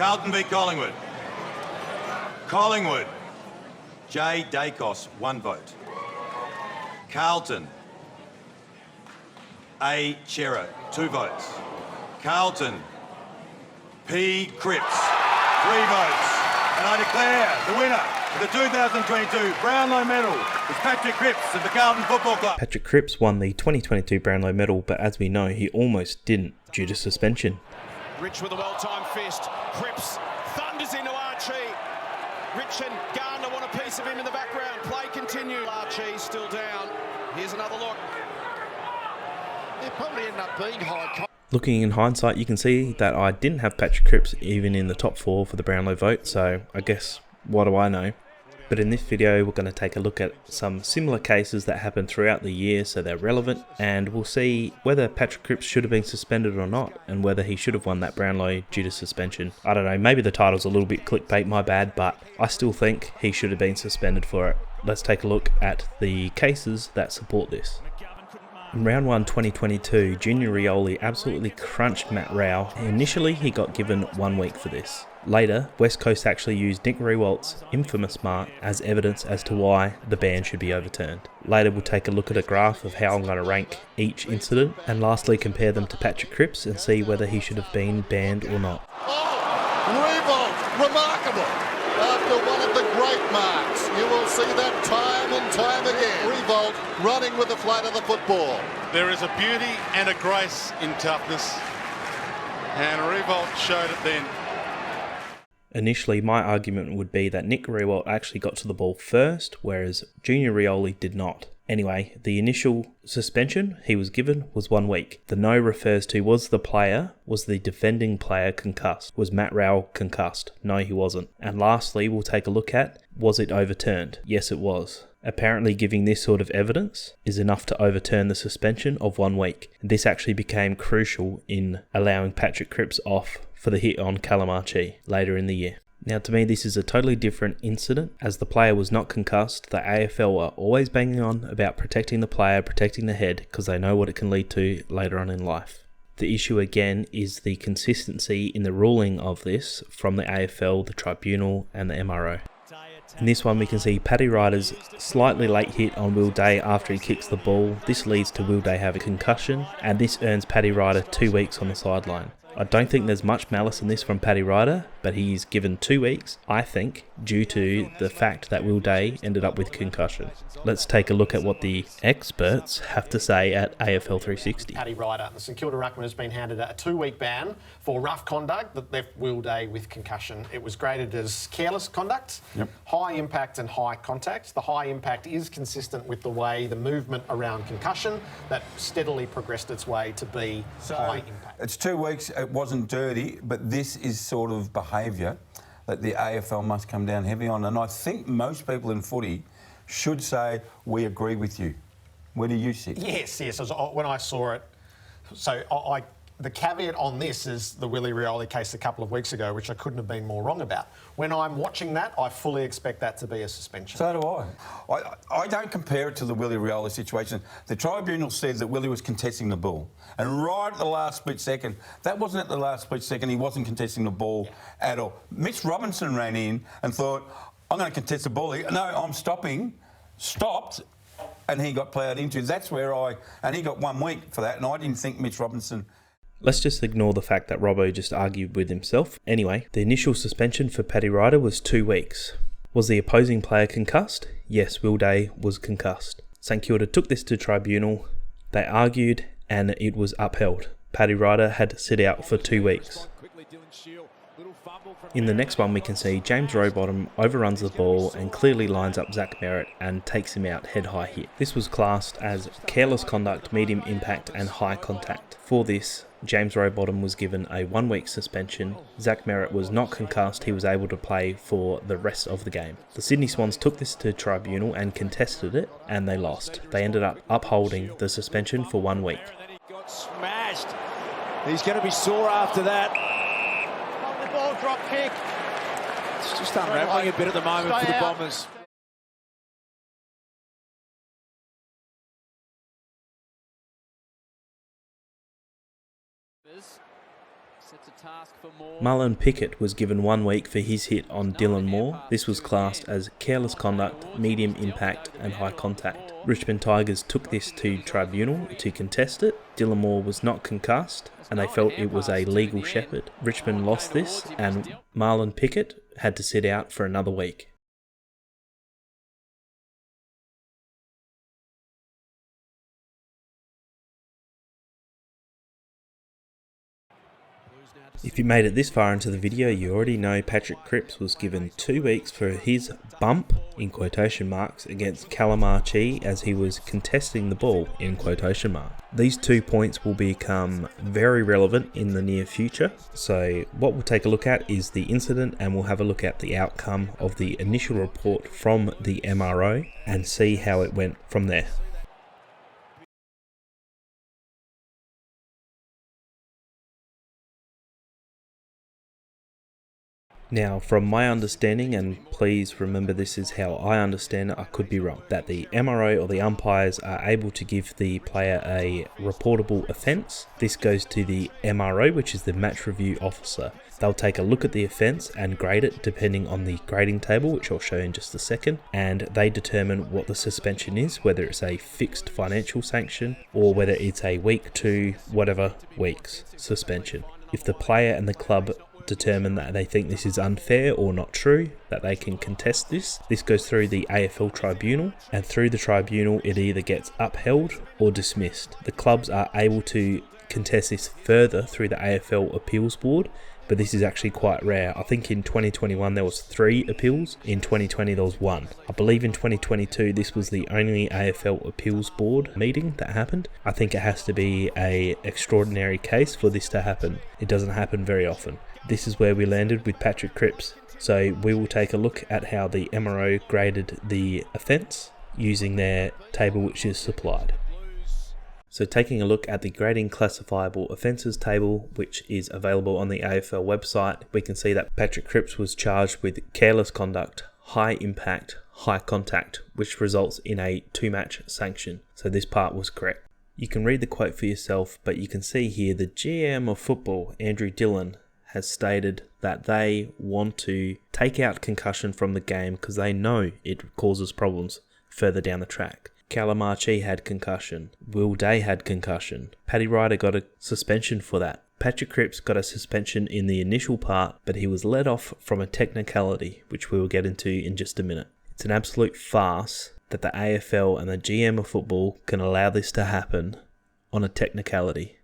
Carlton v Collingwood. Collingwood, J. Dacos, 1 vote. Carlton, A. Chera, 2 votes. Carlton, P. Cripps, 3 votes. And I declare the winner of the 2022 Brownlow medal is Patrick Cripps of the Carlton Football Club. Patrick Cripps won the 2022 Brownlow medal, but as we know, he almost didn't due to suspension. Rich with a well-timed fist. Cripps thunders into AhChee. Rich and Gardner want a piece of him in the background. Play continues. AhChee still down. Here's another look. It probably ended up being high. Looking in hindsight, you can see that I didn't have Patrick Cripps even in the top 4 for the Brownlow vote, so I guess, what do I know? But in this video, we're going to take a look at some similar cases that happened throughout the year, so they're relevant, and we'll see whether Patrick Cripps should have been suspended or not, and whether he should have won that Brownlow due to suspension. I don't know, maybe the title's a little bit clickbait, my bad, but I still think he should have been suspended for it. Let's take a look at the cases that support this. In round 1 2022, Junior Rioli absolutely crunched Matt Rowell. Initially, he got given 1 week for this. Later, West Coast actually used Nick Riewoldt's infamous mark as evidence as to why the ban should be overturned. Later, we'll take a look at a graph of how I'm going to rank each incident, and lastly compare them to Patrick Cripps and see whether he should have been banned or not. Riewoldt, remarkable. After one of the great marks, you will see that time and time again. Riewoldt running with the flight of the football. There is a beauty and a grace in toughness, and Riewoldt showed it then. Initially, my argument would be that Nick Rowell actually got to the ball first, whereas Junior Rioli did not. Anyway, the initial suspension he was given was 1 week. The no refers to was the defending player concussed? Was Matt Rowell concussed? No, he wasn't. And lastly, we'll take a look at, was it overturned? Yes, it was. Apparently giving this sort of evidence is enough to overturn the suspension of 1 week. This actually became crucial in allowing Patrick Cripps off for the hit on Callum AhChee later in the year. Now to me this is a totally different incident, as the player was not concussed. The AFL are always banging on about protecting the player, protecting the head, because they know what it can lead to later on in life. The issue again is the consistency in the ruling of this from the AFL, the Tribunal and the MRO. In this one we can see Paddy Ryder's slightly late hit on Will Day after he kicks the ball. This leads to Will Day having a concussion, and this earns Paddy Ryder 2 weeks on the sideline. I don't think there's much malice in this from Paddy Ryder, but he's given 2 weeks, I think, due to the fact that Will Day ended up with concussion. Let's take a look at what the experts have to say at AFL 360. Paddy Ryder, the St Kilda ruckman, has been handed a 2-week ban for rough conduct that left Will Day with concussion. It was graded as careless conduct, high impact and high contact. The high impact is consistent with the way the movement around concussion that steadily progressed its way to be high impact. It's 2 weeks, it wasn't dirty, but this is sort of behaviour that the AFL must come down heavy on. And I think most people in footy should say, we agree with you. Where do you sit? Yes. When I saw it, the caveat on this is the Willie Rioli case a couple of weeks ago, which I couldn't have been more wrong about. When I'm watching that, I fully expect that to be a suspension. So do I. I don't compare it to the Willie Rioli situation. The Tribunal said that Willie was contesting the ball. And right at the last split second, that wasn't at the last split second, he wasn't contesting the ball at all. Mitch Robinson ran in and thought, I'm going to contest the ball. No, I'm stopped, and he got ploughed into. That's where and he got 1 week for that, and I didn't think Mitch Robinson... Let's just ignore the fact that Robbo just argued with himself. Anyway, the initial suspension for Paddy Ryder was 2 weeks. Was the opposing player concussed? Yes, Will Day was concussed. St Kilda took this to Tribunal, they argued, and it was upheld. Paddy Ryder had to sit out for 2 weeks. In the next one we can see James Rowbottom overruns the ball and clearly lines up Zack Merrett and takes him out head-high hit. This was classed as careless conduct, medium impact and high contact. For this, James Rowbottom was given a 1 week suspension. Zack Merrett was not concussed, he was able to play for the rest of the game. The Sydney Swans took this to Tribunal and contested it, and they lost. They ended up upholding the suspension for 1 week. Got smashed. He's going to be sore after that. The ball drop kick. It's just unravelling a bit at the moment for the Bombers. Marlion Pickett was given 1 week for his hit on Dylan Moore. This was classed as careless conduct, medium impact and high contact. Richmond Tigers took this to tribunal to contest it. Dylan Moore was not concussed and they felt it was a legal shepherd. Richmond lost this and Marlion Pickett had to sit out for another week. If you made it this far into the video, you already know Patrick Cripps was given 2 weeks for his bump, in quotation marks, against Callum AhChee as he was contesting the ball, in quotation marks. These 2 points will become very relevant in the near future. So what we'll take a look at is the incident and we'll have a look at the outcome of the initial report from the MRO and see how it went from there. Now, from my understanding, and please remember this is how I understand it, I could be wrong, that the MRO or the umpires are able to give the player a reportable offence. This goes to the MRO, which is the match review officer. They'll take a look at the offence and grade it depending on the grading table, which I'll show you in just a second, and they determine what the suspension is, whether it's a fixed financial sanction or whether it's a week to whatever weeks suspension. If the player and the club determine that they think this is unfair or not true, that they can contest this. This goes through the AFL Tribunal, and through the Tribunal it either gets upheld or dismissed. The clubs are able to contest this further through the AFL Appeals Board, but this is actually quite rare. I think in 2021 there was 3 appeals, in 2020 there was 1. I believe in 2022 this was the only AFL Appeals Board meeting that happened. I think it has to be an extraordinary case for this to happen. It doesn't happen very often. This is where we landed with Patrick Cripps. So we will take a look at how the MRO graded the offence using their table which is supplied. So taking a look at the grading classifiable offences table, which is available on the AFL website, we can see that Patrick Cripps was charged with careless conduct, high impact, high contact, which results in a 2-match sanction. So this part was correct. You can read the quote for yourself, but you can see here the GM of football, Andrew Dillon, has stated that they want to take out concussion from the game because they know it causes problems further down the track. Callum AhChee had concussion. Will Day had concussion. Paddy Ryder got a suspension for that. Patrick Cripps got a suspension in the initial part, but he was let off from a technicality, which we will get into in just a minute. It's an absolute farce that the AFL and the GM of football can allow this to happen on a technicality.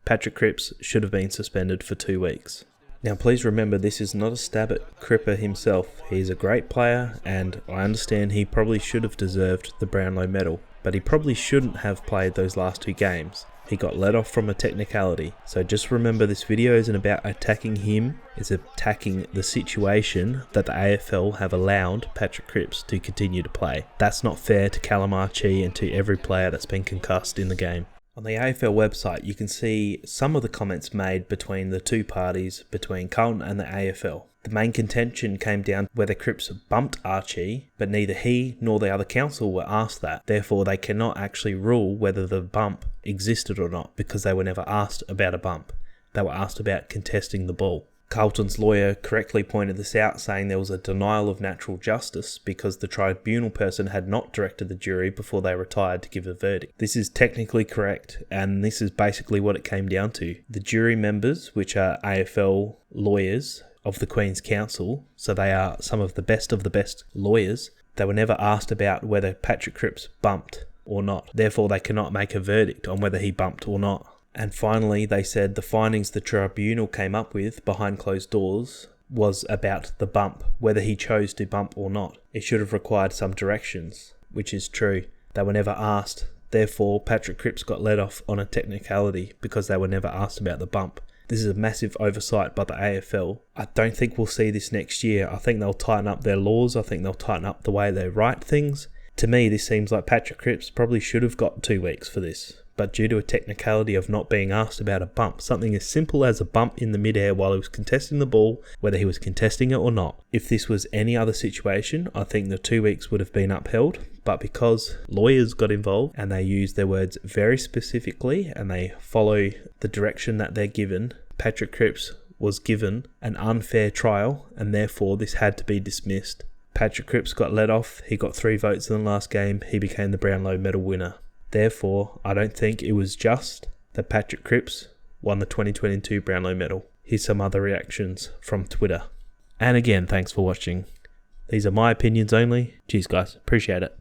Patrick Cripps should have been suspended for 2 weeks. Now please remember, this is not a stab at Cripper himself. He's a great player and I understand he probably should have deserved the Brownlow medal, but he probably shouldn't have played those last 2 games. He got let off from a technicality. So just remember, this video isn't about attacking him, it's attacking the situation that the AFL have allowed Patrick Cripps to continue to play. That's not fair to Callum AhChee and to every player that's been concussed in the game. On the AFL website, you can see some of the comments made between the 2 parties, between Carlton and the AFL. The main contention came down whether Cripps bumped AhChee, but neither he nor the other council were asked that. Therefore, they cannot actually rule whether the bump existed or not because they were never asked about a bump. They were asked about contesting the ball. Carlton's lawyer correctly pointed this out, saying there was a denial of natural justice because the tribunal person had not directed the jury before they retired to give a verdict. This is technically correct, and this is basically what it came down to. The jury members, which are AFL lawyers of the Queen's Council, so they are some of the best lawyers, they were never asked about whether Patrick Cripps bumped or not. Therefore, they cannot make a verdict on whether he bumped or not. And finally, they said the findings the tribunal came up with behind closed doors was about the bump, whether he chose to bump or not. It should have required some directions, which is true. They were never asked. Therefore, Patrick Cripps got let off on a technicality because they were never asked about the bump. This is a massive oversight by the AFL. I don't think we'll see this next year. I think they'll tighten up their laws. I think they'll tighten up the way they write things. To me, this seems like Patrick Cripps probably should have got 2 weeks for this. But due to a technicality of not being asked about a bump, something as simple as a bump in the midair while he was contesting the ball, whether he was contesting it or not. If this was any other situation, I think the 2 weeks would have been upheld, but because lawyers got involved and they use their words very specifically and they follow the direction that they're given, Patrick Cripps was given an unfair trial and therefore this had to be dismissed. Patrick Cripps got let off, he got 3 votes in the last game, he became the Brownlow medal winner. Therefore, I don't think it was just that Patrick Cripps won the 2022 Brownlow medal. Here's some other reactions from Twitter. And again, thanks for watching. These are my opinions only. Cheers guys, appreciate it.